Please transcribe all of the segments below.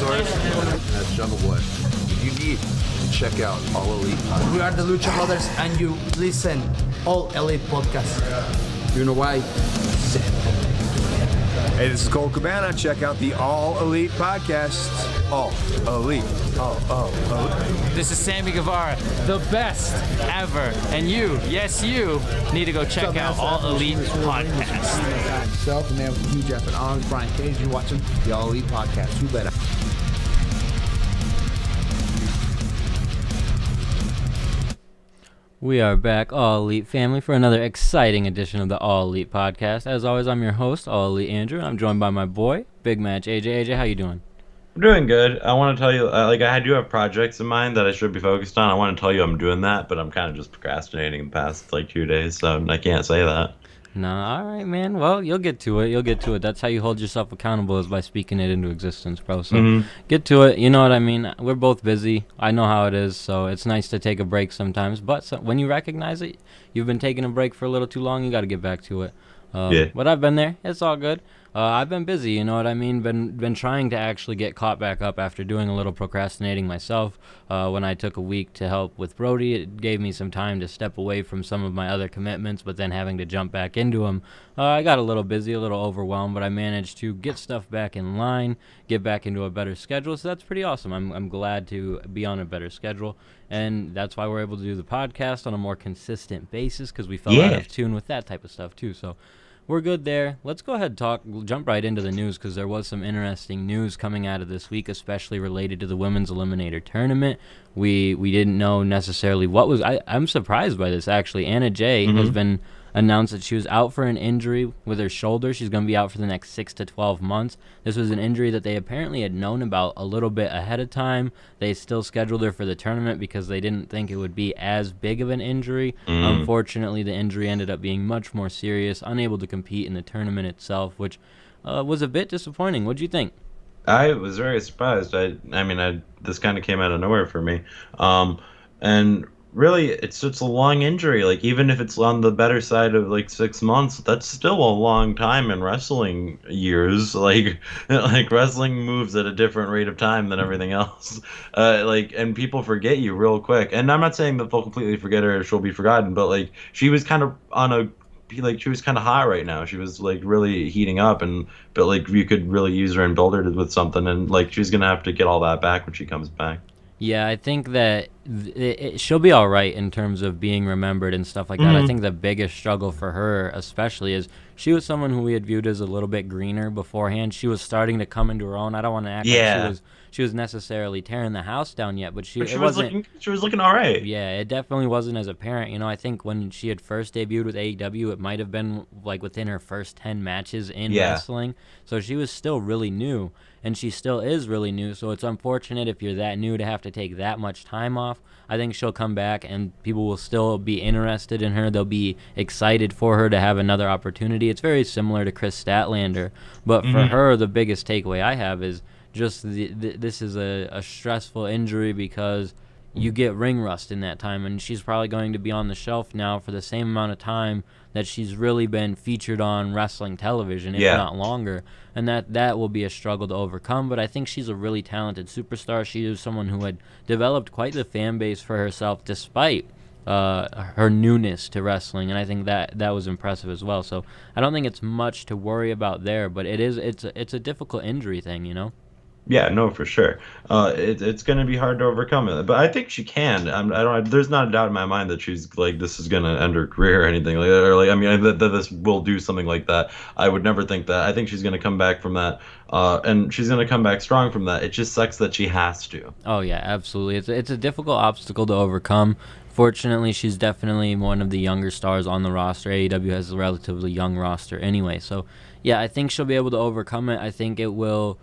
Luchasaurus, and that's Jungle Boy. You need to check out All Elite. We are the Lucha Brothers, and you listen All Elite Podcast. You know why? Hey, this is Cole Cabana. Check out the All Elite Podcast. All Elite. All Elite. This is Sammy Guevara, the best ever. And you, yes, you, need to go check out All Elite Podcast. Myself, the man with the huge effort arms, Brian Cage. You're watching the All Elite Podcast. Who better? We are back, All Elite family, for another exciting edition of the All Elite Podcast. As always, I'm your host, All Elite Andrew, and I'm joined by my boy, Big Match AJ. AJ, how you doing? I'm doing good. I want to tell you, I do have projects in mind that I should be focused on. I want to tell you I'm doing that, but I'm kind of just procrastinating the past 2 days, so I can't say that. No, all right, man. Well, you'll get to it. That's how you hold yourself accountable, is by speaking it into existence, bro. So get to it. You know what I mean? We're both busy. I know how it is, so it's nice to take a break sometimes. But when you recognize it, you've been taking a break for a little too long, you got to get back to it. Yeah. But I've been there. It's all good. I've been busy, you know what I mean? Been trying to actually get caught back up after doing a little procrastinating myself. When I took a week to help with Brody, it gave me some time to step away from some of my other commitments, but then having to jump back into them, I got a little busy, a little overwhelmed, but I managed to get stuff back in line, get back into a better schedule, so that's pretty awesome. I'm glad to be on a better schedule, and that's why we're able to do the podcast on a more consistent basis, because we fell out of tune with that type of stuff too, so we're good there. Let's go ahead and jump right into the news, because there was some interesting news coming out of this week, especially related to the Women's Eliminator tournament. We didn't know necessarily what was... I'm surprised by this, actually. Anna Jay has been announced that she was out for an injury with her shoulder. She's going to be out for the next 6 to 12 months. This was an injury that they apparently had known about a little bit ahead of time. They still scheduled her for the tournament because they didn't think it would be as big of an injury. Unfortunately, the injury ended up being much more serious, unable to compete in the tournament itself, which was a bit disappointing. What do you think? I was very surprised. I mean, this kind of came out of nowhere for me. And really, it's just a long injury. Like, even if it's on the better side of 6 months, that's still a long time in wrestling years. Like wrestling moves at a different rate of time than everything else. And people forget you real quick. And I'm not saying that they'll completely forget her or she'll be forgotten, but she was kind of she was kind of hot right now. She was really heating up, but you could really use her and build her with something, and she's gonna have to get all that back when she comes back. Yeah, I think that she'll be all right in terms of being remembered and stuff like that. I think the biggest struggle for her especially is she was someone who we had viewed as a little bit greener beforehand. She was starting to come into her own. I don't want to act like she was necessarily tearing the house down yet, but she was looking all right. Yeah, it definitely wasn't as apparent. You know, I think when she had first debuted with AEW, it might have been within her first 10 matches in wrestling. So she was still really new, and she still is really new. So it's unfortunate if you're that new to have to take that much time off. I think she'll come back, and people will still be interested in her. They'll be excited for her to have another opportunity. It's very similar to Chris Statlander, but for her, the biggest takeaway I have is just this is a stressful injury because you get ring rust in that time, and she's probably going to be on the shelf now for the same amount of time that she's really been featured on wrestling television, if not longer, and that will be a struggle to overcome. But I think she's a really talented superstar. She is someone who had developed quite the fan base for herself despite her newness to wrestling, and I think that was impressive as well. So I don't think it's much to worry about there, but it's a difficult injury thing, you know. Yeah, no, for sure. It's going to be hard to overcome it, but I think she can. There's not a doubt in my mind that she's this is going to end her career or anything that this will do something like that. I would never think that. I think she's going to come back from that, and she's going to come back strong from that. It just sucks that she has to. Oh yeah, absolutely. It's a difficult obstacle to overcome. Fortunately, she's definitely one of the younger stars on the roster. AEW has a relatively young roster anyway, so yeah, I think she'll be able to overcome it. I think it'll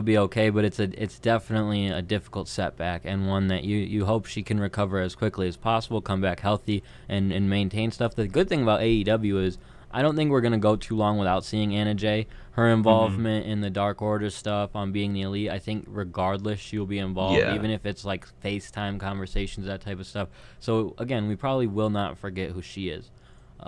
be okay, but it's definitely a difficult setback, and one that you hope she can recover as quickly as possible, come back healthy, and maintain stuff. The good thing about AEW is I don't think we're going to go too long without seeing Anna Jay. Her involvement in the Dark Order stuff, on being the Elite, I think regardless she'll be involved, even if it's FaceTime conversations, that type of stuff. So again, we probably will not forget who she is.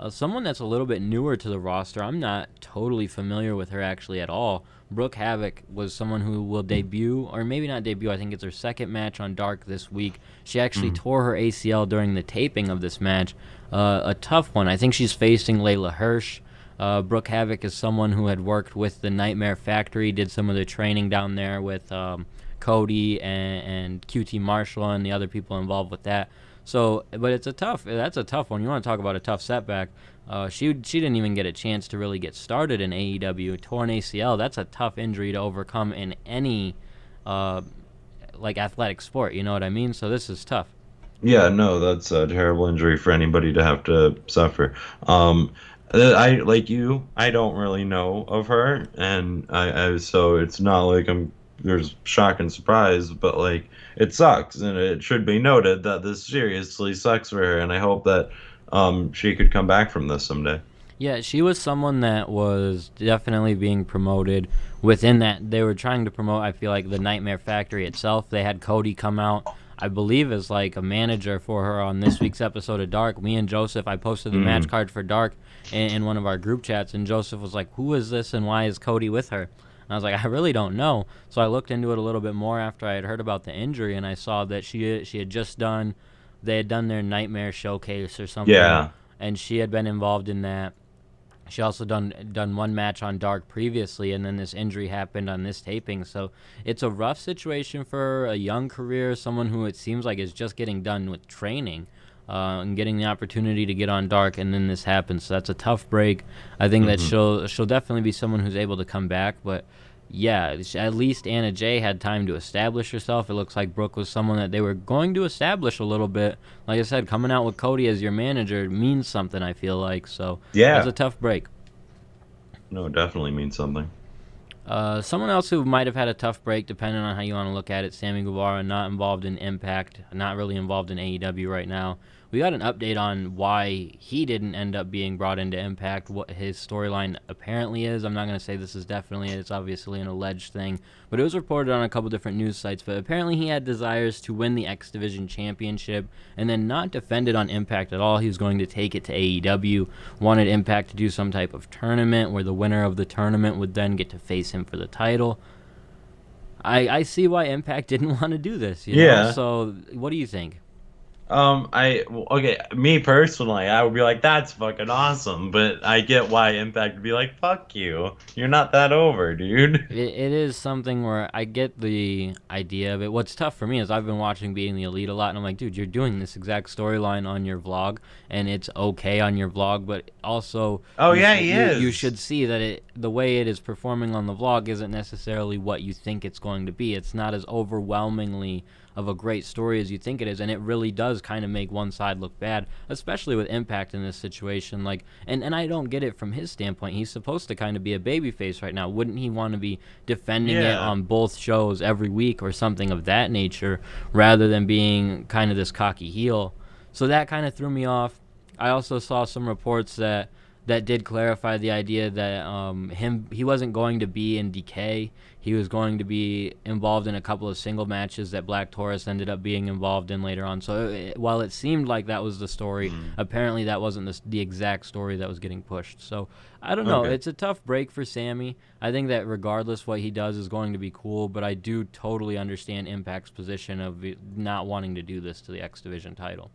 Someone that's a little bit newer to the roster, I'm not totally familiar with her actually at all, Brooke Havoc was someone who will debut, or maybe not debut, I think it's her second match on Dark this week. She actually tore her ACL during the taping of this match. A tough one. I think she's facing Layla Hirsch. Brooke Havoc is someone who had worked with the Nightmare Factory, did some of the training down there with Cody and QT Marshall and the other people involved with that. So, but that's a tough one. You want to talk about a tough setback. She didn't even get a chance to really get started in AEW. Torn ACL, that's a tough injury to overcome in any like athletic sport, you know what I mean? So this is tough. Yeah, no, that's a terrible injury for anybody to have to suffer. I like you, I don't really know of her, and I so it's not like there's shock and surprise, but like it sucks, and it should be noted that this seriously sucks for her, and I hope that she could come back from this someday. Yeah, she was someone that was definitely being promoted within that. They were trying to promote, I feel like, the Nightmare Factory itself. They had Cody come out, I believe, as like a manager for her on this week's episode of Dark. Me and Joseph, I posted the match card for Dark in one of our group chats, and Joseph was like, who is this and why is Cody with her? And I was like, I really don't know. So I looked into it a little bit more after I had heard about the injury, and I saw that she had just done, they had done their Nightmare Showcase or something. Yeah. And she had been involved in that. She also done one match on Dark previously, and then this injury happened on this taping. So it's a rough situation for a young career, someone who it seems like is just getting done with training and getting the opportunity to get on Dark, and then this happens. So that's a tough break. I think that she'll definitely be someone who's able to come back, but yeah, at least Anna Jay had time to establish herself. It looks like Brooke was someone that they were going to establish a little bit. Like I said, coming out with Cody as your manager means something, I feel like. So yeah, it's a tough break. No, it definitely means something. Someone else who might have had a tough break, depending on how you want to look at it, Sammy Guevara, not involved in Impact, not really involved in AEW right now. We got an update on why he didn't end up being brought into Impact, what his storyline apparently is. I'm not going to say this is definitely it. It's obviously an alleged thing. But it was reported on a couple different news sites. But apparently he had desires to win the X Division Championship and then not defend it on Impact at all. He was going to take it to AEW, wanted Impact to do some type of tournament where the winner of the tournament would then get to face him for the title. I see why Impact didn't want to do this. You know? So what do you think? Okay, me personally, I would be like, that's fucking awesome, but I get why Impact would be like, fuck you, you're not that over, dude. It is something where I get the idea of it. What's tough for me is I've been watching Being the Elite a lot, and I'm like, dude, you're doing this exact storyline on your vlog, and it's okay on your vlog, but also you should see that the way it is performing on the vlog isn't necessarily what you think it's going to be. It's not as overwhelmingly of a great story as you think it is, and it really does kind of make one side look bad, especially with Impact in this situation. Like, and I don't get it from his standpoint. He's supposed to kind of be a babyface right now. Wouldn't he want to be defending it on both shows every week or something of that nature, rather than being kind of this cocky heel? So that kind of threw me off. I also saw some reports that did clarify the idea that he wasn't going to be in Decay. He was going to be involved in a couple of single matches that Black Taurus ended up being involved in later on. So while it seemed like that was the story, apparently that wasn't the exact story that was getting pushed. So I don't know. It's a tough break for Sammy. I think that regardless what he does is going to be cool, but I do totally understand Impact's position of not wanting to do this to the X Division title.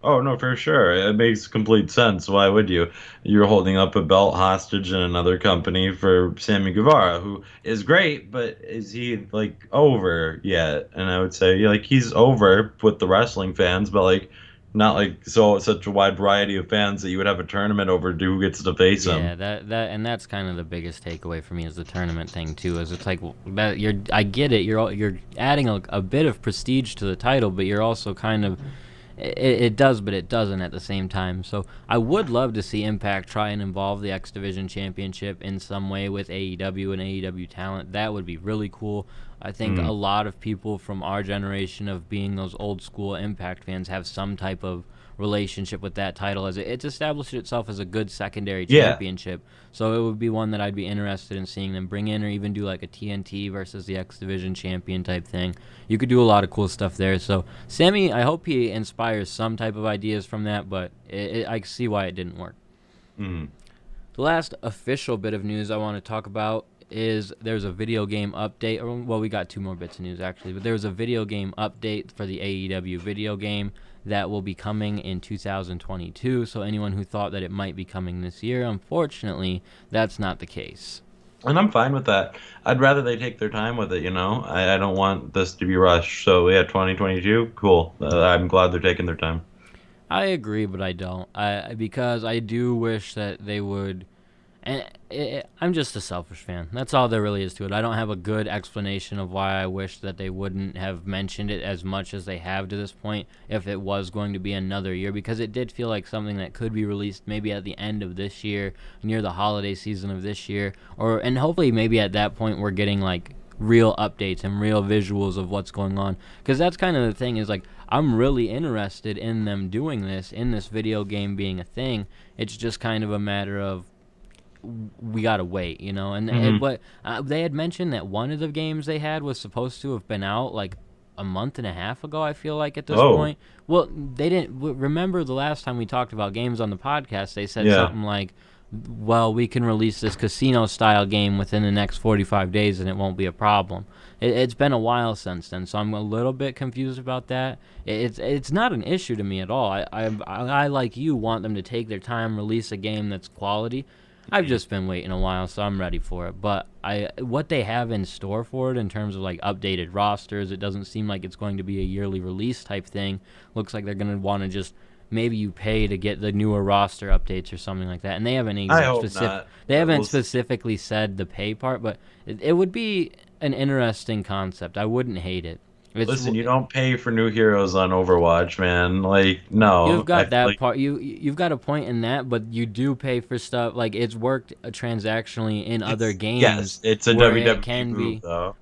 Oh, no, for sure. It makes complete sense. Why would you? You're holding up a belt hostage in another company for Sammy Guevara, who is great, but is he, like, over yet? And I would say, like, he's over with the wrestling fans, but, like, not, like, such a wide variety of fans that you would have a tournament over who gets to face him. Yeah, and that's kind of the biggest takeaway for me is the tournament thing, too, is it's like, I get it, you're adding a bit of prestige to the title, but you're also kind of... It does, but it doesn't at the same time. So I would love to see Impact try and involve the X Division Championship in some way with AEW and AEW talent. That would be really cool. I think a lot of people from our generation of being those old school Impact fans have some type of relationship with that title, as it's established itself as a good secondary championship. So it would be one that I'd be interested in seeing them bring in, or even do like a TNT versus the X Division champion type thing. You could do a lot of cool stuff there. So Sammy, I hope he inspires some type of ideas from that, but I see why it didn't work. The last official bit of news I want to talk about is there's a video game update. Well, we got 2 more bits of news, actually. But there's a video game update for the AEW video game that will be coming in 2022. So anyone who thought that it might be coming this year, unfortunately, that's not the case. And I'm fine with that. I'd rather they take their time with it, you know? I don't want this to be rushed. So, yeah, 2022, cool. I'm glad they're taking their time. I agree, but I don't. Because I do wish that they would. And I'm just a selfish fan. That's all there really is to it. I don't have a good explanation of why I wish that they wouldn't have mentioned it as much as they have to this point if it was going to be another year, because it did feel like something that could be released maybe at the end of this year, near the holiday season of this year, and hopefully maybe at that point we're getting like real updates and real visuals of what's going on, because that's kind of the thing is like I'm really interested in them doing this, in this video game being a thing. It's just kind of a matter of we gotta wait, you know. But they had mentioned that one of the games they had was supposed to have been out like a month and a half ago, I feel like, at this point. Well, they didn't remember the last time we talked about games on the podcast. They said something like, well, we can release this casino style game within the next 45 days and it won't be a problem. It's been a while since then, so I'm a little bit confused about that. It's not an issue to me at all. I like you, want them to take their time, release a game that's quality. I've just been waiting a while, so I'm ready for it. But what they have in store for it in terms of like updated rosters, it doesn't seem like it's going to be a yearly release type thing. Looks like they're going to want to just maybe you pay to get the newer roster updates or something like that. And they haven't specifically said the pay part, but it would be an interesting concept. I wouldn't hate it. Listen, you don't pay for new heroes on Overwatch, man. Like, no. You've got that part. You've got a point in that, but you do pay for stuff. Like, it's worked transactionally in other games. Yes, it's a WWE move, though.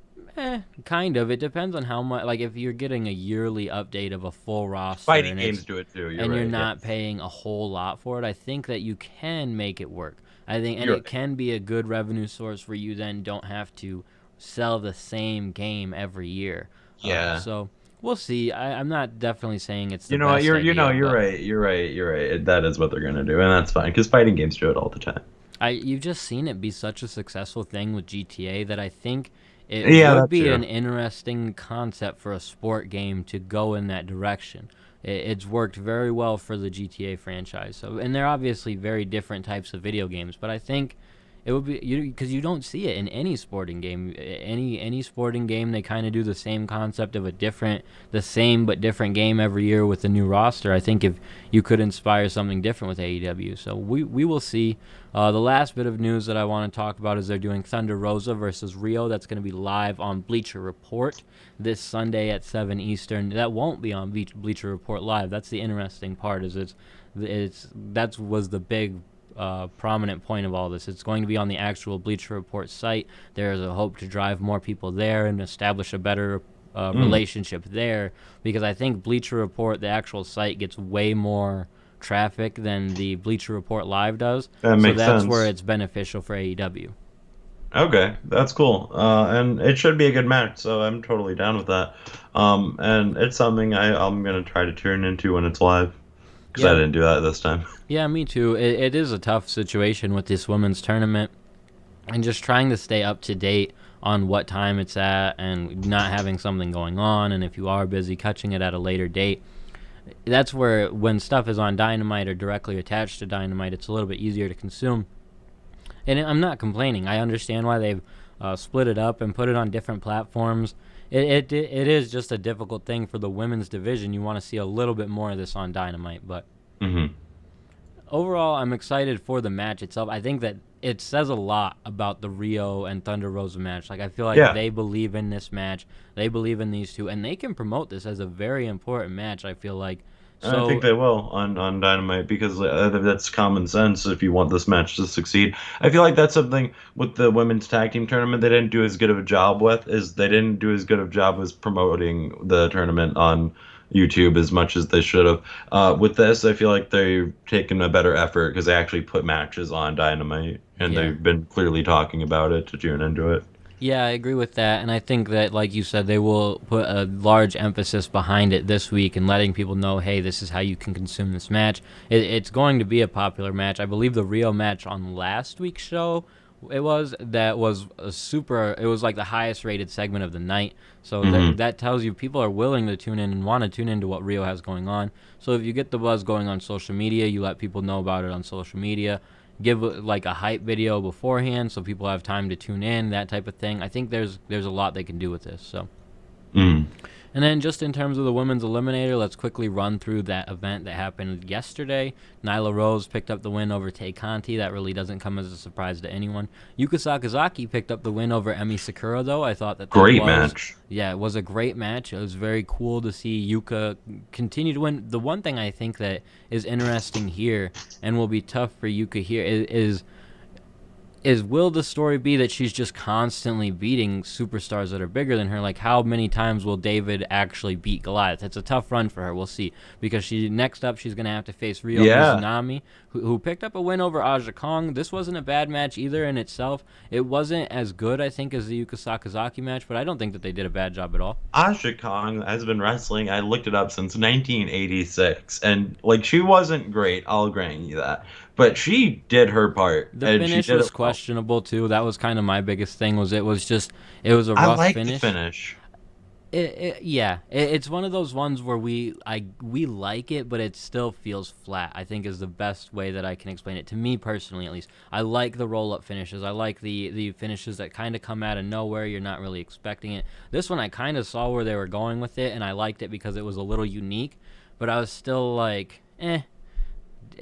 Kind of. It depends on how much. Like, if you're getting a yearly update of a full roster, fighting games do it too. You're not paying a whole lot for it. I think that you can make it work. It can be a good revenue source where you then don't have to sell the same game every year. Yeah. So we'll see. I'm not definitely saying it's the best idea, you're right. You're right. That is what they're gonna do, and that's fine because fighting games do it all the time. You've just seen it be such a successful thing with GTA that I think it would be an interesting concept for a sport game to go in that direction. It's worked very well for the GTA franchise. So, and they're obviously very different types of video games, but I think it would be because you don't see it in any sporting game. Any sporting game, they kind of do the same concept of the same but different game every year with a new roster. I think if you could inspire something different with AEW, so we will see. The last bit of news that I want to talk about is they're doing Thunder Rosa versus Rio. That's going to be live on Bleacher Report this Sunday at 7 Eastern. That won't be on Bleacher Report live. That's the interesting part. That was the big prominent point of all this. It's going to be on the actual Bleacher Report site. There is a hope to drive more people there and establish a better relationship there, because I think Bleacher Report, the actual site, gets way more traffic than the Bleacher Report live does. That's sense. Where it's beneficial for AEW. Okay, that's cool. And it should be a good match, so I'm totally down with that. And it's something I'm going to try to tune into when it's live, because I didn't do that this time. Yeah, me too. It is a tough situation with this women's tournament, and just trying to stay up to date on what time it's at and not having something going on, and if you are busy, catching it at a later date. That's where when stuff is on Dynamite or directly attached to Dynamite, it's a little bit easier to consume. And I'm not complaining. I understand why they've split it up and put it on different platforms. It is just a difficult thing for the women's division. You want to see a little bit more of this on Dynamite, but overall, I'm excited for the match itself. I think that it says a lot about the Rio and Thunder Rosa match. Like, I feel like they believe in this match. They believe in these two, and they can promote this as a very important match, I feel like. So, I think they will on Dynamite, because that's common sense if you want this match to succeed. I feel like that's something with the women's tag team tournament they didn't do as good of a job with, is they didn't do as good of a job as promoting the tournament on YouTube as much as they should have. With this, I feel like they've taken a better effort because they actually put matches on Dynamite, and they've been clearly talking about it to tune into it. Yeah, I agree with that, and I think that, like you said, they will put a large emphasis behind it this week and letting people know, hey, this is how you can consume this match. It's going to be a popular match. I believe the Rio match on last week's show It was a super. It was like the highest rated segment of the night. So that tells you people are willing to tune in and want to tune into what Rio has going on. So if you get the buzz going on social media, you let people know about it on social media. Give like a hype video beforehand so people have time to tune in, that type of thing. I think there's a lot they can do with this. So. And then just in terms of the women's eliminator, let's quickly run through that event that happened yesterday. Nyla Rose picked up the win over Tay Conti. That really doesn't come as a surprise to anyone. Yuka Sakazaki picked up the win over Emi Sakura, though. I thought that great match. Yeah, it was a great match. It was very cool to see Yuka continue to win. The one thing I think that is interesting here and will be tough for Yuka here is will the story be that she's just constantly beating superstars that are bigger than her? Like, how many times will David actually beat Goliath? It's a tough run for her. We'll see. Because next up, she's going to have to face Ryo Mizunami, who picked up a win over Aja Kong. This wasn't a bad match either in itself. It wasn't as good, I think, as the Yuka Sakazaki match, but I don't think that they did a bad job at all. Aja Kong has been wrestling, I looked it up, since 1986. And, like, she wasn't great. I'll grant you that. But she did her part. The finish was questionable too. That was kind of my biggest thing. It was a rough finish. I like the finish. It's one of those ones where we like it, but it still feels flat. I think is the best way that I can explain it. To me personally, at least, I like the roll-up finishes. I like the finishes that kind of come out of nowhere. You're not really expecting it. This one, I kind of saw where they were going with it, and I liked it because it was a little unique. But I was still like,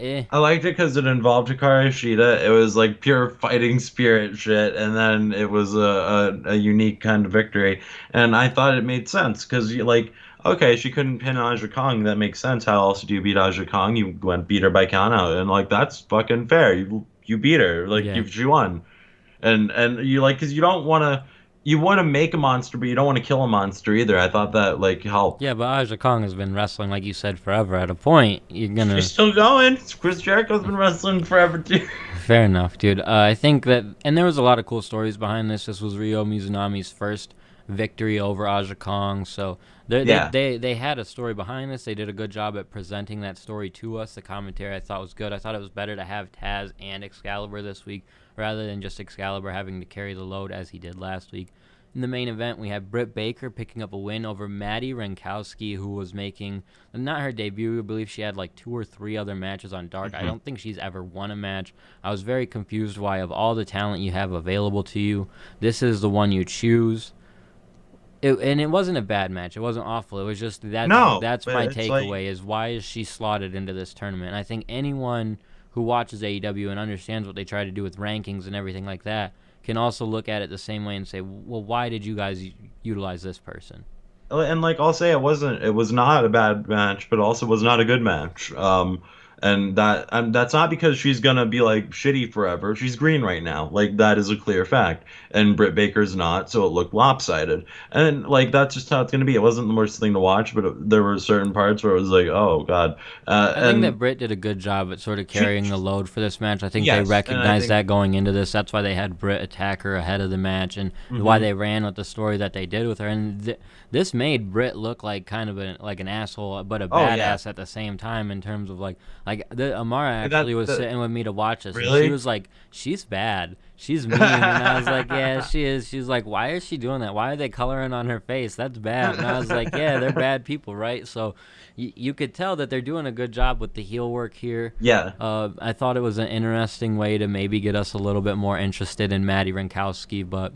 I liked it because it involved Hikaru Shida. It was like pure fighting spirit shit, and then it was a unique kind of victory. And I thought it made sense because, like, okay, she couldn't pin Aja Kong. That makes sense. How else do you beat Aja Kong? You went beat her by count out, and like that's fucking fair. You beat her, like she won, and you like because you don't want to. You want to make a monster, but you don't want to kill a monster either. I thought that, like, helped. Yeah, but Aja Kong has been wrestling, like you said, forever. At a point, you're going to... She's still going. Chris Jericho's been wrestling forever, too. Fair enough, dude. I think that... And there was a lot of cool stories behind this. This was Ryo Mizunami's first victory over Aja Kong. So they had a story behind this. They did a good job at presenting that story to us. The commentary I thought was good. I thought it was better to have Taz and Excalibur this week rather than just Excalibur having to carry the load as he did last week. In the main event, we had Britt Baker picking up a win over Maddie Rankowski, who was making, not her debut, I believe she had like 2 or 3 other matches on Dark. I don't think she's ever won a match. I was very confused why, of all the talent you have available to you, this is the one you choose. And it wasn't a bad match. It wasn't awful. It was just, that's my takeaway, is why is she slotted into this tournament? And I think anyone who watches AEW and understands what they try to do with rankings and everything like that can also look at it the same way and say, well, why did you guys utilize this person? And like I'll say, it was not a bad match, but also was not a good match. And that's not because she's gonna be like shitty forever. She's green right now, like that is a clear fact. And Britt Baker's not, so it looked lopsided. And like that's just how it's gonna be. It wasn't the worst thing to watch, but there were certain parts where it was like, oh god. I think that Britt did a good job at sort of carrying the load for this match. I think they recognized that going into this. That's why they had Britt attack her ahead of the match, and why they ran with the story that they did with her. And this made Britt look like kind of an asshole, but a badass at the same time in terms of like Amara actually was sitting with me to watch this. Really? And she was like, she's bad. She's mean. And I was like, yeah, she is. She's like, why is she doing that? Why are they coloring on her face? That's bad. And I was like, yeah, they're bad people, right? So you could tell that they're doing a good job with the heel work here. Yeah. I thought it was an interesting way to maybe get us a little bit more interested in Maddie Rankowski, but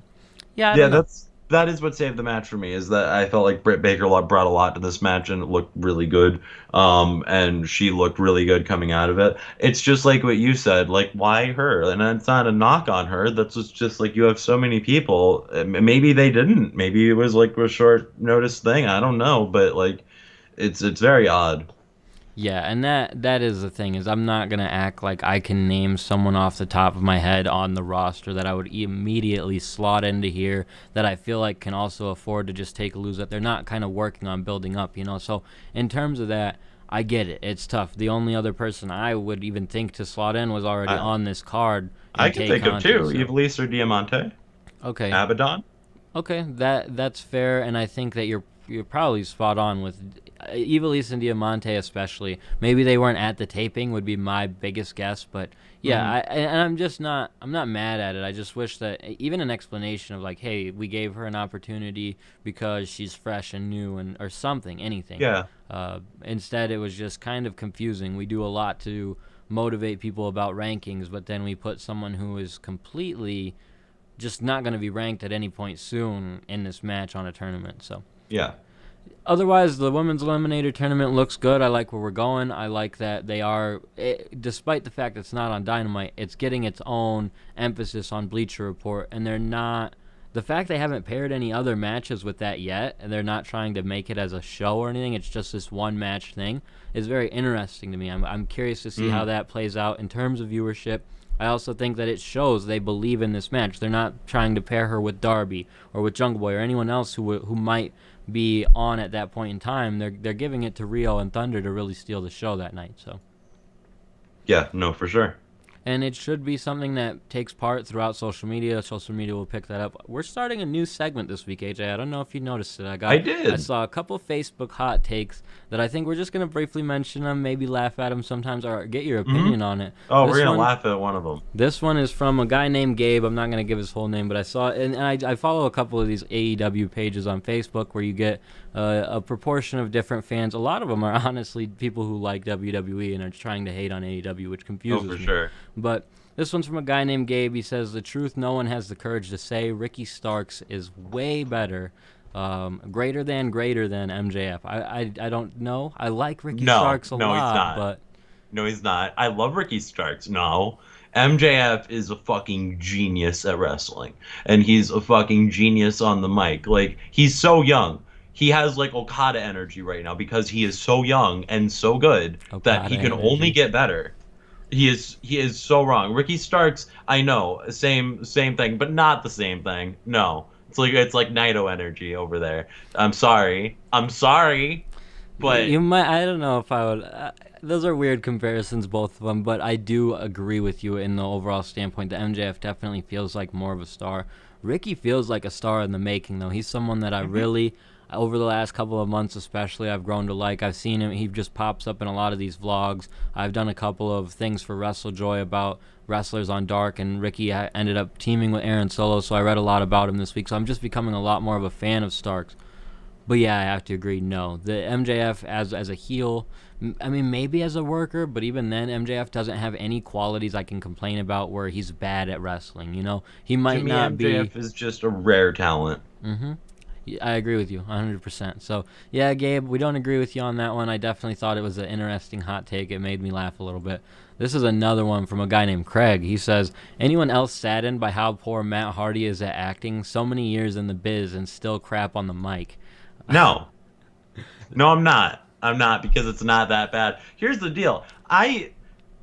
that is what saved the match for me, is that I felt like Britt Baker brought a lot to this match and it looked really good. And she looked really good coming out of it. It's just like what you said, like, why her? And it's not a knock on her. That's just like, you have so many people. Maybe they didn't. Maybe it was like a short notice thing. I don't know. But like, it's very odd. Yeah, and that is the thing, is I'm not going to act like I can name someone off the top of my head on the roster that I would immediately slot into here that I feel like can also afford to just take a lose, that they're not kind of working on building up, you know? So in terms of that, I get it. It's tough. The only other person I would even think to slot in was already on this card. I can think of two. Evilise or Diamante. Okay. Abaddon. Okay, that's fair, and I think that you're probably spot on with Ivelisse and Diamante especially. Maybe they weren't at the taping would be my biggest guess, but yeah, I'm not mad at it. I just wish that even an explanation of like, hey, we gave her an opportunity because she's fresh and new or something, anything. Yeah. Instead, it was just kind of confusing. We do a lot to motivate people about rankings, but then we put someone who is completely just not going to be ranked at any point soon in this match on a tournament. So Yeah. otherwise, the women's eliminator tournament looks good. I like where we're going. I like that they are, despite the fact it's not on Dynamite, it's getting its own emphasis on Bleacher Report, and they're not. The fact they haven't paired any other matches with that yet, and they're not trying to make it as a show or anything, it's just this one match thing, is very interesting to me. I'm curious to see how that plays out in terms of viewership. I also think that it shows they believe in this match. They're not trying to pair her with Darby or with Jungle Boy or anyone else who might be on at that point in time. They're giving it to Rio and Thunder to really steal the show that night. So Yeah, no, for sure. and it should be something that takes part throughout social media. Social media will pick that up. We're starting a new segment this week, AJ. I don't know if you noticed it. I did. I saw a couple Facebook hot takes that I think we're just going to briefly mention them, maybe laugh at them sometimes, or get your opinion on it. Oh, This we're going to one- laugh at one of them. This one is from a guy named Gabe. I'm not going to give his whole name, but I saw it, and I follow a couple of these AEW pages on Facebook where you get a proportion of different fans. A lot of them are honestly people who like WWE and are trying to hate on AEW, which confuses Oh, for me. sure. But this one's from a guy named Gabe. He says, the truth no one has the courage to say. Ricky Starks is way better. Greater than MJF. I don't know. I like Ricky Starks a lot, he's not. but No, he's not. I love Ricky Starks. No. MJF is a fucking genius at wrestling. And he's a fucking genius on the mic. Like, he's so young. He has, like, Okada energy right now because he is so young and so good that he Okada can energy. only get better. He is so wrong. Ricky Starks, I know, same thing, but not the same thing. No. It's like Naito energy over there. I'm sorry, but you might. I don't know if I would. Those are weird comparisons, both of them. But I do agree with you in the overall standpoint that MJF definitely feels like more of a star. Ricky feels like a star in the making, though. He's someone that I really, over the last couple of months especially, I've grown to like. I've seen him. He just pops up in a lot of these vlogs. I've done a couple of things for WrestleJoy about wrestlers on Dark, and Ricky ended up teaming with Aaron Solo, so I read a lot about him this week. So I'm just becoming a lot more of a fan of Starks. But yeah, I have to agree, no. The MJF as a heel, I mean, maybe as a worker, but even then, MJF doesn't have any qualities I can complain about where he's bad at wrestling, you know? He might to me, not MJF is just a rare talent. I agree with you 100%. So, yeah, Gabe, we don't agree with you on that one. I definitely thought it was an interesting hot take. It made me laugh a little bit. This is another one from a guy named Craig. He says, anyone else saddened by how poor Matt Hardy is at acting? So many years in the biz and still crap on the mic. No, I'm not because it's not that bad. Here's the deal. I've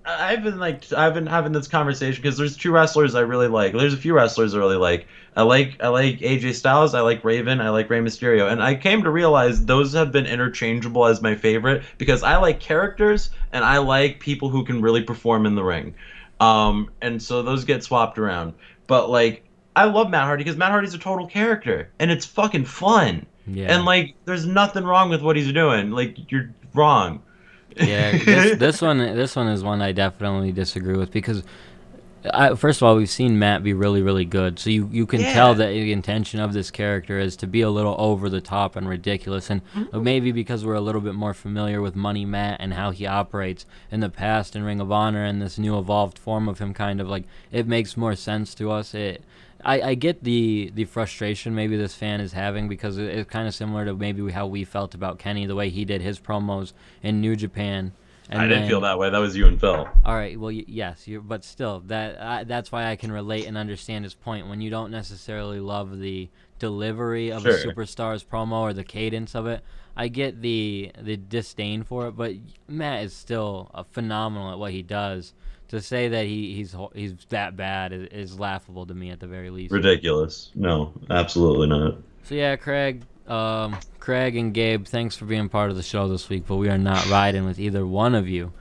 been having this conversation because there's two wrestlers I really like. There's a few wrestlers I really like. I like AJ Styles. I like Raven. I like Rey Mysterio. And I came to realize those have been interchangeable as my favorite because I like characters and I like people who can really perform in the ring. And so those get swapped around. But like, I love Matt Hardy because Matt Hardy's a total character and it's fucking fun. Yeah. And like, there's nothing wrong with what he's doing. Like, you're wrong. Yeah, this one is one I definitely disagree with because, first of all, we've seen Matt be really, really good. So you can tell that the intention of this character is to be a little over the top and ridiculous. And maybe because we're a little bit more familiar with Money Matt and how he operates in the past in Ring of Honor and this new evolved form of him, kind of like, it makes more sense to us. I get the frustration maybe this fan is having because it's kind of similar to maybe how we felt about Kenny, the way he did his promos in New Japan. And I didn't feel that way. That was you and Phil. All right, well, yes, but still, that's why I can relate and understand his point. When you don't necessarily love the delivery of a superstar's promo or the cadence of it, I get the disdain for it, but Matt is still phenomenal at what he does. To say that he's that bad is laughable to me at the very least. Ridiculous. No, absolutely not. So yeah, Craig and Gabe, thanks for being part of the show this week, but we are not riding with either one of you.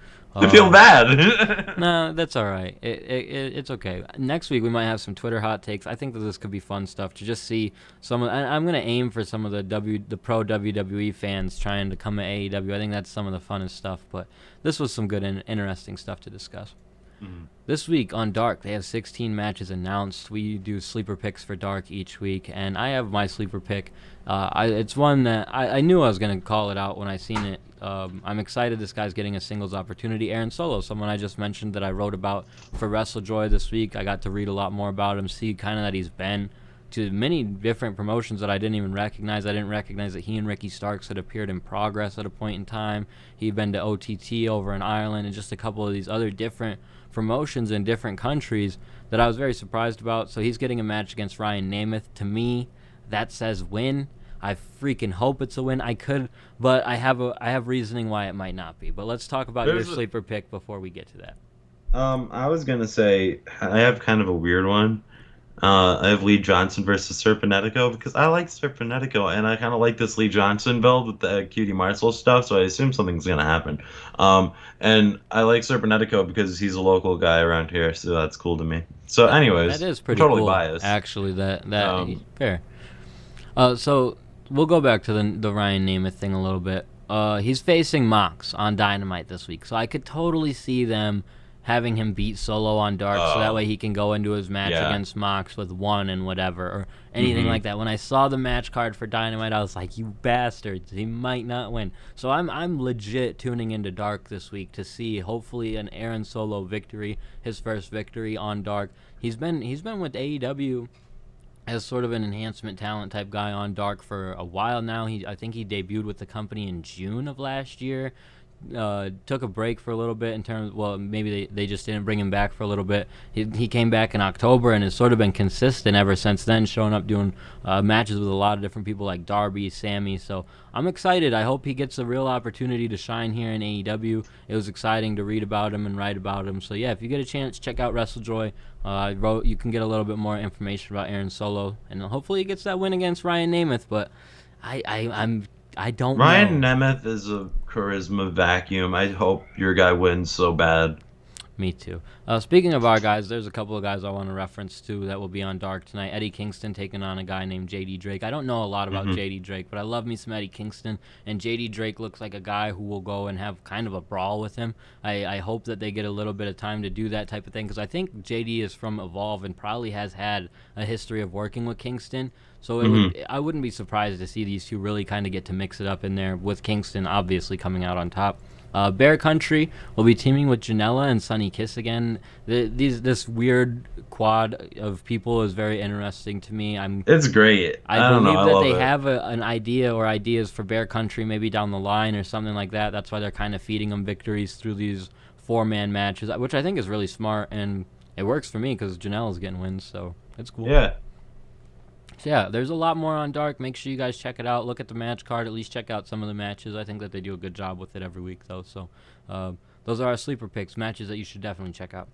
I feel bad. No, that's all right. It's okay. Next week we might have some Twitter hot takes. I think that this could be fun stuff to just see some of. I'm gonna aim for some of the pro WWE fans trying to come at AEW. I think that's some of the funnest stuff. But this was some good and interesting stuff to discuss. Mm-hmm. This week on Dark, they have 16 matches announced. We do sleeper picks for Dark each week, and I have my sleeper pick. It's one that I knew I was going to call it out when I seen it. I'm excited this guy's getting a singles opportunity. Aaron Solo, someone I just mentioned that I wrote about for WrestleJoy this week. I got to read a lot more about him, see kind of that he's been to many different promotions that I didn't even recognize. I didn't recognize that he and Ricky Starks had appeared in Progress at a point in time. He'd been to OTT over in Ireland and just a couple of these other different promotions in different countries that I was very surprised about. So he's getting a match against Ryan Namath. To me, that says win. I freaking hope it's a win. But I have reasoning why it might not be. But let's talk about your sleeper pick before we get to that. I was gonna say I have kind of a weird one. I have Lee Johnson versus Serpenetico because I like Serpenetico and I kind of like this Lee Johnson build with the Cutie Marcel stuff, so I assume something's gonna happen. And I like Serpenetico because he's a local guy around here, so that's cool to me. So, anyways, that is pretty totally cool, biased. Actually, that fair. So we'll go back to the Ryan Namath thing a little bit. He's facing Mox on Dynamite this week, so I could totally see them having him beat Solo on Dark, so that way he can go into his match against Mox with 1 and whatever, or anything like that. When I saw the match card for Dynamite, I was like, you bastards, he might not win. So I'm legit tuning into Dark this week to see, hopefully, an Aaron Solo victory, his first victory on Dark. He's been with AEW as sort of an enhancement talent type guy on Dark for a while now. I think he debuted with the company in June of last year. Took a break for a little bit in terms, well, maybe they just didn't bring him back for a little bit. He came back in October and has sort of been consistent ever since then, showing up doing matches with a lot of different people like Darby, Sammy. So I'm excited. I hope he gets a real opportunity to shine here in AEW. It was exciting to read about him and write about him. So yeah, if you get a chance, check out WrestleJoy. You can get a little bit more information about Aaron Solo, and hopefully he gets that win against Ryan Namath. But I don't know. Ryan Namath is a charisma vacuum. I hope your guy wins so bad. Me too. Speaking of our guys, there's a couple of guys I want to reference too that will be on Dark tonight. Eddie Kingston taking on a guy named JD Drake. I don't know a lot about JD Drake, but I love me some Eddie Kingston. And JD Drake looks like a guy who will go and have kind of a brawl with him. I hope that they get a little bit of time to do that type of thing, because I think JD is from Evolve and probably has had a history of working with Kingston. So I wouldn't be surprised to see these two really kind of get to mix it up in there, with Kingston obviously coming out on top. Bear Country will be teaming with Janela and Sunny Kiss again. This weird quad of people is very interesting to me. It's great. I believe that they have an idea or ideas for Bear Country maybe down the line or something like that. That's why they're kind of feeding them victories through these 4-man matches, which I think is really smart, and it works for me because Janela's getting wins, so it's cool. Yeah. So yeah, there's a lot more on Dark. Make sure you guys check it out. Look at the match card. At least check out some of the matches. I think that they do a good job with it every week, though. So those are our sleeper picks, matches that you should definitely check out.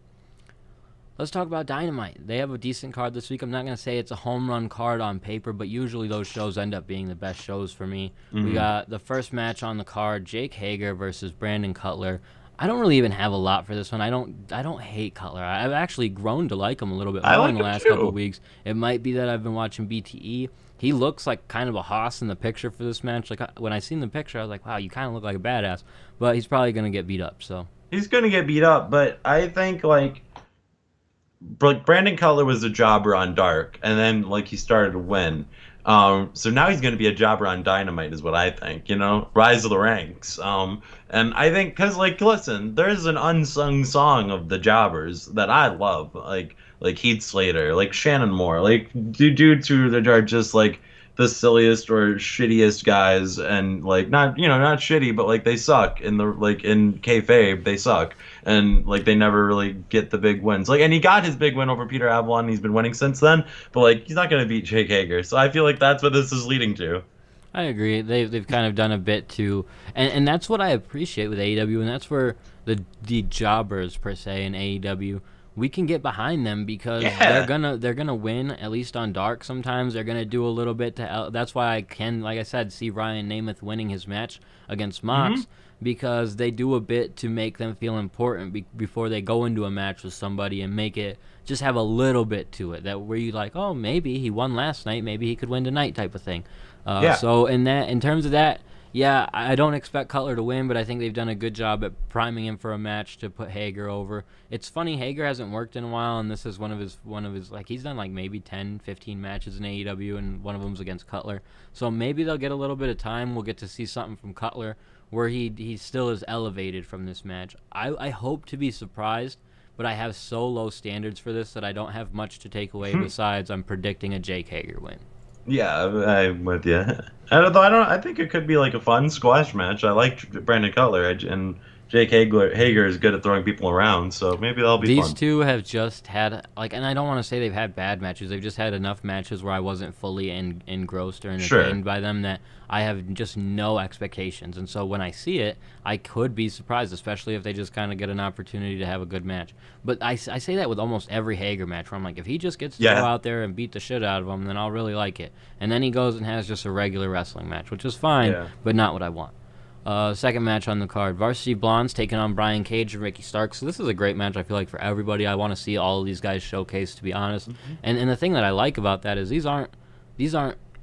Let's talk about Dynamite. They have a decent card this week. I'm not going to say it's a home run card on paper, but usually those shows end up being the best shows for me. We got the first match on the card, Jake Hager versus Brandon Cutler. I don't really even have a lot for this one. I don't hate Cutler. I've actually grown to like him a little bit more in the last couple of weeks. It might be that I've been watching BTE. He looks like kind of a hoss in the picture for this match. Like when I seen the picture, I was like, wow, you kind of look like a badass. But he's probably going to get beat up. So he's going to get beat up, but I think like Brandon Cutler was a jobber on Dark, and then he started to win. So now he's going to be a jobber on Dynamite is what I think, rise of the ranks. And I think, because, listen, there's an unsung song of the jobbers that I love, like Heath Slater, like Shannon Moore, dudes who are just, the silliest or shittiest guys, and, not shitty, but, they suck in in kayfabe, they suck. And, they never really get the big wins. And he got his big win over Peter Avalon, and he's been winning since then, but, he's not going to beat Jake Hager. So I feel like that's what this is leading to. I agree. They've kind of done a bit to, and that's what I appreciate with AEW, and that's where the jobbers per se in AEW we can get behind them because Yeah. they're gonna win, at least on Dark. Sometimes they're gonna do a little bit to. That's why I can, like I said, see Ryan Namath winning his match against Mox because they do a bit to make them feel important before they go into a match with somebody and make it just have a little bit to it that where you like, oh, maybe he won last night, maybe he could win tonight type of thing. So in terms of that. Yeah, I don't expect Cutler to win, but I think they've done a good job at priming him for a match to put Hager over. It's funny, Hager hasn't worked in a while, and this is one of his like he's done like maybe 10, 15 matches in AEW, and one of them's against Cutler. So maybe they'll get a little bit of time. We'll get to see something from Cutler where he still is elevated from this match. I hope to be surprised, but I have so low standards for this that I don't have much to take away besides I'm predicting a Jake Hager win. Yeah, I'm with you. I think it could be like a fun squash match. I like Brandon Cutler, and Jake Hager is good at throwing people around, so maybe that'll be fun. These two have just had, like, and I don't want to say they've had bad matches. They've just had enough matches where I wasn't fully engrossed or entertained by them that I have just no expectations. And so when I see it, I could be surprised, especially if they just kind of get an opportunity to have a good match. But I say that with almost every Hager match where I'm like, if he just gets to go out there and beat the shit out of him, then I'll really like it. And then he goes and has just a regular wrestling match, which is fine, but not what I want. Second match on the card, Varsity Blondes taking on Brian Cage and Ricky Starks. So this is a great match, I feel like, for everybody. I want to see all of these guys showcased, to be honest. And the thing that I like about that is these aren't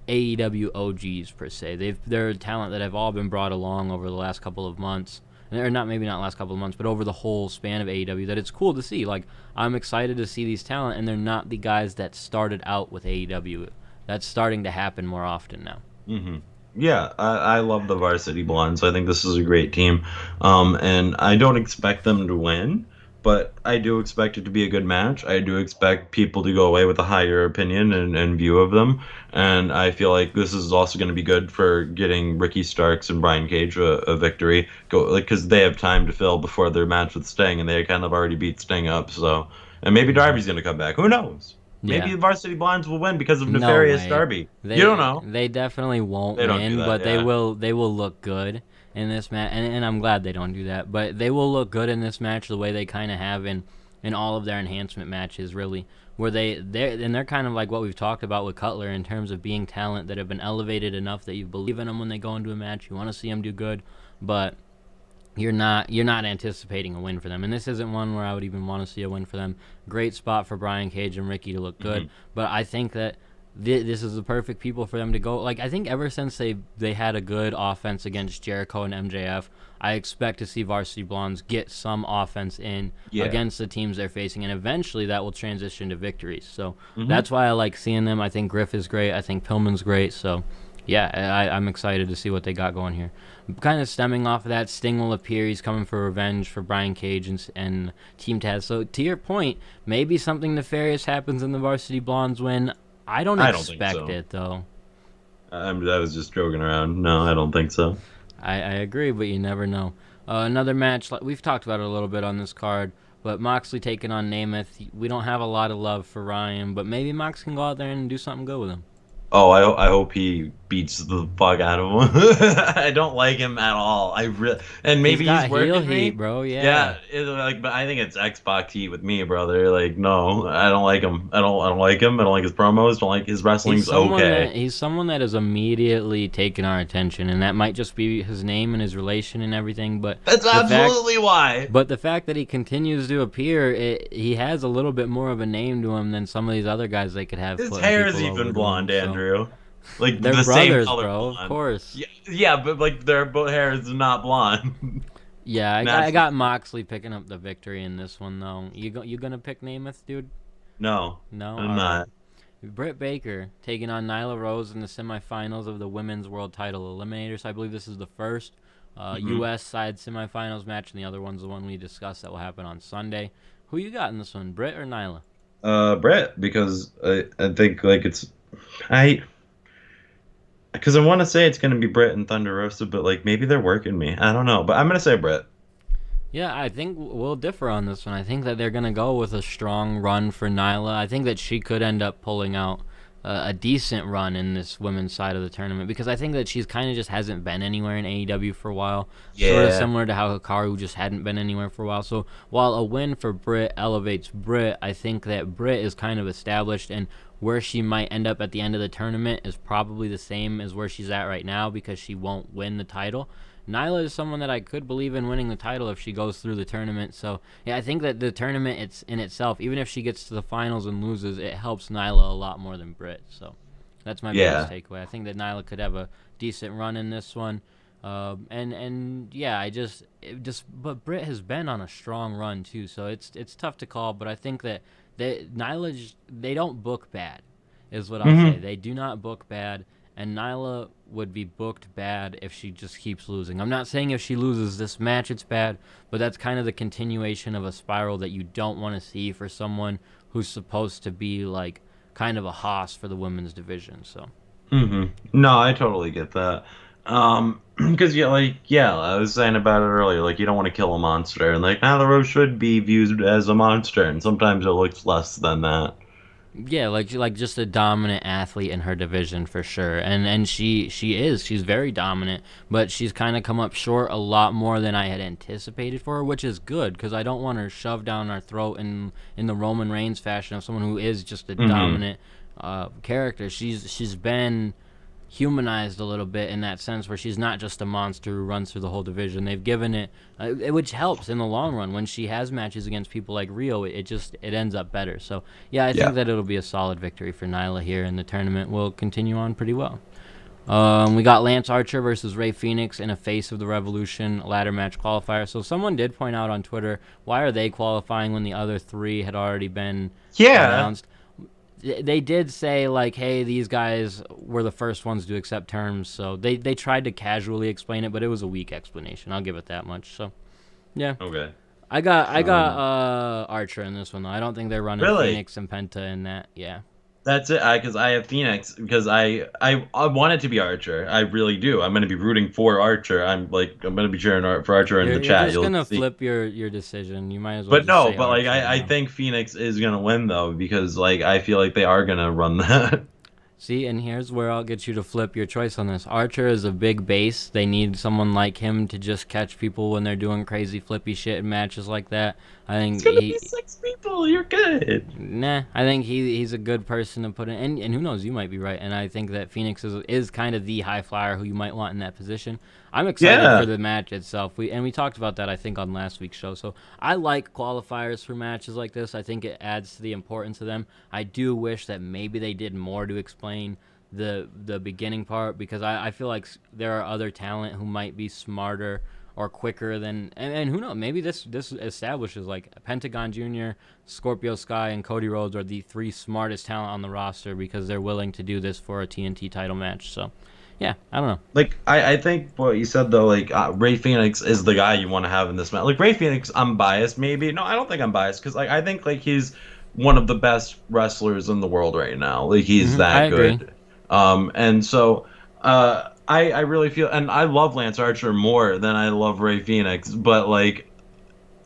AEW OGs per se. They're a talent that have all been brought along over the last couple of months. Or maybe not last couple of months, but over the whole span of AEW, that it's cool to see. Like, I'm excited to see these talent, and they're not the guys that started out with AEW. That's starting to happen more often now. Yeah, I love the Varsity Blondes. I think this is a great team. And I don't expect them to win, but I do expect it to be a good match. I do expect people to go away with a higher opinion and view of them. And I feel like this is also going to be good for getting Ricky Starks and Brian Cage a victory, because they have time to fill before their match with Sting, and they kind of already beat Sting up. So, and maybe Darby's going to come back. Who knows? Maybe the Varsity Blondes will win because of Nefarious Darby. You don't know. They definitely won't win, but they will look good in this match. And I'm glad they don't do that. But they will look good in this match the way they kind of have in all of their enhancement matches, really. Where they're kind of like what we've talked about with Cutler in terms of being talent that have been elevated enough that you believe in them when they go into a match. You want to see them do good, but you're not anticipating a win for them. And this isn't one where I would even want to see a win for them. Great spot for Brian Cage and Ricky to look good, but I think that this is the perfect people for them to go. Like, I think ever since they had a good offense against Jericho and MJF, I expect to see Varsity Blondes get some offense in against the teams they're facing, and eventually that will transition to victories. So that's why I like seeing them. I think Griff is great. I think Pillman's great. So yeah, I'm excited to see what they got going here. Kind of stemming off of that, Sting will appear. He's coming for revenge for Brian Cage and Team Taz. So to your point, maybe something nefarious happens in the Varsity Blondes win. I don't expect it, though. I was just joking around. No, I don't think so. I agree, but you never know. Another match, we've talked about it a little bit on this card, but Moxley taking on Namath. We don't have a lot of love for Ryan, but maybe Mox can go out there and do something good with him. Oh, I hope he beats the fuck out of him. I don't like him at all. And maybe he's working heel me. Heat, bro. Yeah. But I think it's Xbox heat with me, brother. Like, no, I don't like him. I don't like him. I don't like his promos. Don't like his wrestling's okay. He's someone that has immediately taken our attention, and that might just be his name and his relation and everything. But that's absolutely why. But the fact that he continues to appear, he has a little bit more of a name to him than some of these other guys they could have. His hair is even blonde, Andrew. Like, they're the brothers, same color bro. blonde. Of course. Yeah, but like their both hair is not blonde. Yeah, I got Moxley picking up the victory in this one, though. You gonna pick Namath, dude? No, I'm not. Brit Baker taking on Nyla Rose in the semifinals of the Women's World Title Eliminator. So I believe this is the first U.S. side semifinals match, and the other one's the one we discussed that will happen on Sunday. Who you got in this one, Brit or Nyla? Brit, because I think like because I want to say it's going to be Brit and Thunder Rosa, but like maybe they're working me. I don't know, but I'm going to say Brit. Yeah, I think we'll differ on this one. I think that they're going to go with a strong run for Nyla. I think that she could end up pulling out a decent run in this women's side of the tournament, because I think that she's kind of just hasn't been anywhere in AEW for a while. Sort of similar to how Hikaru just hadn't been anywhere for a while. So while a win for Brit elevates Brit, I think that Brit is kind of established, and where she might end up at the end of the tournament is probably the same as where she's at right now, because she won't win the title. Nyla is someone that I could believe in winning the title if she goes through the tournament. So, yeah, I think that the tournament it's in itself, even if she gets to the finals and loses, it helps Nyla a lot more than Brit. So that's my biggest takeaway. I think that Nyla could have a decent run in this one. But Brit has been on a strong run too, so it's tough to call. But I think that Nyla, they don't book bad, is what I'll say. They do not book bad. And Nyla would be booked bad if she just keeps losing. I'm not saying if she loses this match it's bad, but that's kind of the continuation of a spiral that you don't want to see for someone who's supposed to be like kind of a hoss for the women's division. So. No, I totally get that. Because I was saying about it earlier. Like, you don't want to kill a monster, and like Nyla Rose should be viewed as a monster, and sometimes it looks less than that. Yeah, like just a dominant athlete in her division for sure, and she's very dominant, but she's kind of come up short a lot more than I had anticipated for her, which is good because I don't want her shoved down our throat in the Roman Reigns fashion of someone who is just a dominant character. She's been humanized a little bit in that sense, where she's not just a monster who runs through the whole division. They've given it, which helps in the long run. When she has matches against people like Rio, it ends up better. So yeah, I think that it'll be a solid victory for Nyla here, and the tournament will continue on pretty well. We got Lance Archer versus Rey Fenix in a Face of the Revolution ladder match qualifier. So someone did point out on Twitter, why are they qualifying when the other three had already been announced? They did say, like, hey, these guys were the first ones to accept terms, so they tried to casually explain it, but it was a weak explanation. I'll give it that much. So, yeah. Okay. I got Archer in this one, though. I don't think they're running Phoenix and Penta in that. Yeah. That's it, because I have Phoenix, because I want it to be Archer. I really do. I'm going to be rooting for Archer. I'm going to be cheering for Archer in the chat. You're just going to flip your decision. You might as well say Archer, I think Phoenix is going to win, though, because, like, I feel like they are going to run that. See, and here's where I'll get you to flip your choice on this. Archer is a big base. They need someone like him to just catch people when they're doing crazy flippy shit in matches like that. I think it's gonna be 6 people. You're good. Nah, I think he's a good person to put in, and who knows, you might be right. And I think that Phoenix is kind of the high flyer who you might want in that position. I'm excited for the match itself. We talked about that, I think, on last week's show. So I like qualifiers for matches like this. I think it adds to the importance of them. I do wish that maybe they did more to explain the beginning part, because I feel like there are other talent who might be smarter or quicker than, and who knows, maybe this establishes like Pentagon Jr., Scorpio Sky, and Cody Rhodes are the three smartest talent on the roster because they're willing to do this for a TNT title match. So yeah, I don't know. Like, I think what you said, though, like, Rey Fenix is the guy you want to have in this match. Like, Rey Fenix, I'm biased, maybe. No, I don't think I'm biased, because, like, I think, like, he's one of the best wrestlers in the world right now. Like, he's that good. And so, I really feel, and I love Lance Archer more than I love Rey Fenix, but, like,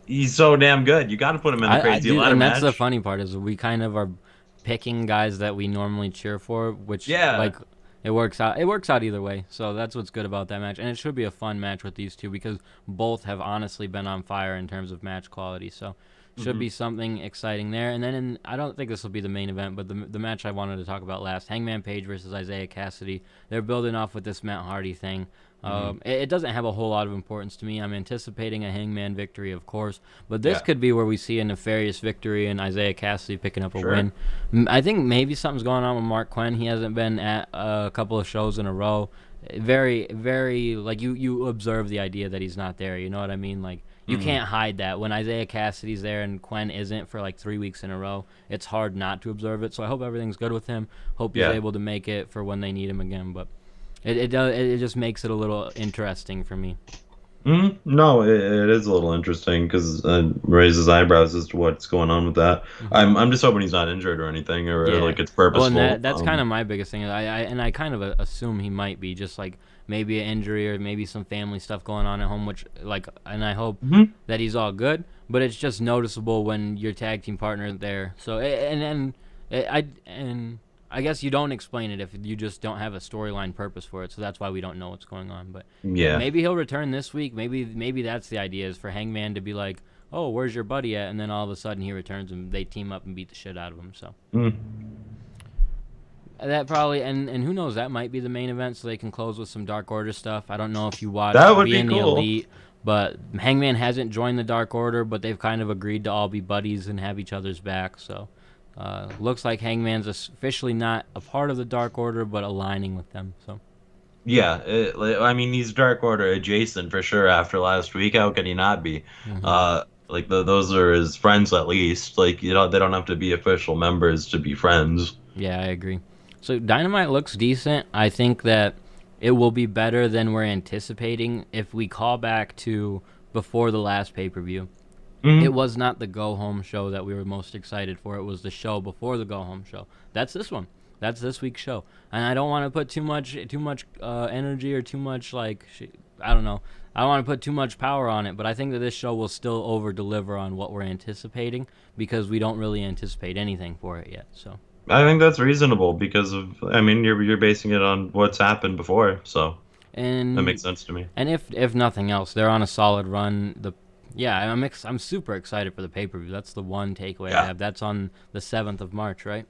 he's so damn good. You got to put him in the crazy ladder match. And that's the funny part, is we kind of are picking guys that we normally cheer for, which, like, it works out. It works out either way. So that's what's good about that match, and it should be a fun match with these two, because both have honestly been on fire in terms of match quality. So should be something exciting there. And then I don't think this will be the main event, but the match I wanted to talk about last, Hangman Page versus Isaiah Cassidy. They're building off with this Matt Hardy thing. It doesn't have a whole lot of importance to me. I'm anticipating a Hangman victory, of course, but this could be where we see a nefarious victory and Isaiah Cassidy picking up a win. I think maybe something's going on with Mark Quinn. He hasn't been at a couple of shows in a row. Very, very, like, you observe the idea that he's not there. You know what I mean? Like, you can't hide that. When Isaiah Cassidy's there and Quinn isn't for like 3 weeks in a row, it's hard not to observe it. So I hope everything's good with him. Hope he's able to make it for when they need him again. But it just makes it a little interesting for me. No, it is a little interesting, because raises eyebrows as to what's going on with that. I'm just hoping he's not injured or anything, or like it's purposeful. Well, and that's kind of my biggest thing. I kind of assume he might be, just like maybe an injury or maybe some family stuff going on at home, which, like, and I hope that he's all good. But it's just I guess you don't explain it if you just don't have a storyline purpose for it. So that's why we don't know what's going on. But Yeah. maybe he'll return this week. Maybe that's the idea, is for Hangman to be like, oh, where's your buddy at? And then all of a sudden he returns and they team up and beat the shit out of him. So that probably, and who knows, that might be the main event, so they can close with some Dark Order stuff. I don't know if you watch That would be Being the cool. Elite, but Hangman hasn't joined the Dark Order, but they've kind of agreed to all be buddies and have each other's back. So looks like Hangman's officially not a part of the Dark Order, but aligning with them. So Yeah, I mean, he's Dark Order adjacent for sure after last week. How could he not be? Like, those are his friends at least. Like, they don't have to be official members to be friends. yeah, I agree. So Dynamite looks decent. I think that it will be better than we're anticipating if we call back to before the last pay-per-view. It was not the go-home show that we were most excited for. It was the show before the go-home show. That's this one. That's this week's show. And I don't want to put too much energy or too much, like, I don't know. I don't want to put too much power on it, but I think that this show will still over-deliver on what we're anticipating because we don't really anticipate anything for it yet. So I think that's reasonable because you're basing it on what's happened before, so that makes sense to me. And if nothing else, they're on a solid run. I'm super excited for the pay-per-view. That's the one takeaway I have. That's on the 7th of March, right?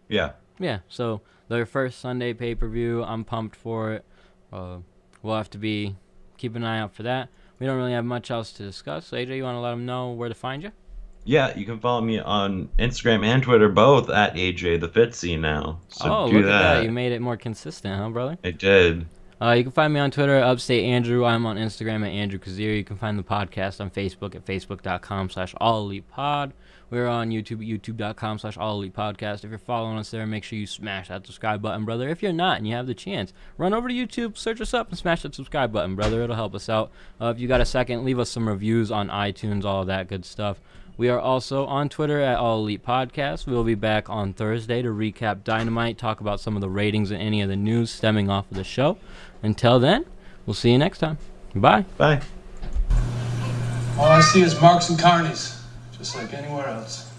Yeah. Yeah, so their first Sunday pay-per-view. I'm pumped for it. We'll have to keep an eye out for that. We don't really have much else to discuss. So AJ, you want to let them know where to find you? Yeah, you can follow me on Instagram and Twitter, both at AJ the Fitzy now. So do look at that. You made it more consistent, huh, brother? I did. You can find me on Twitter at Upstate Andrew. I'm on Instagram at Andrew Kazir. You can find the podcast on Facebook at facebook.com/AllElitePod. We're on YouTube at youtube.com/AllElitePodcast. If you're following us there, make sure you smash that subscribe button, brother. If you're not and you have the chance, run over to YouTube, search us up, and smash that subscribe button, brother. It'll help us out. If you got a second, leave us some reviews on iTunes, all of that good stuff. We are also on Twitter at All Elite Podcast. We'll be back on Thursday to recap Dynamite, talk about some of the ratings and any of the news stemming off of the show. Until then, we'll see you next time. Bye. Bye. All I see is marks and carnies, just like anywhere else.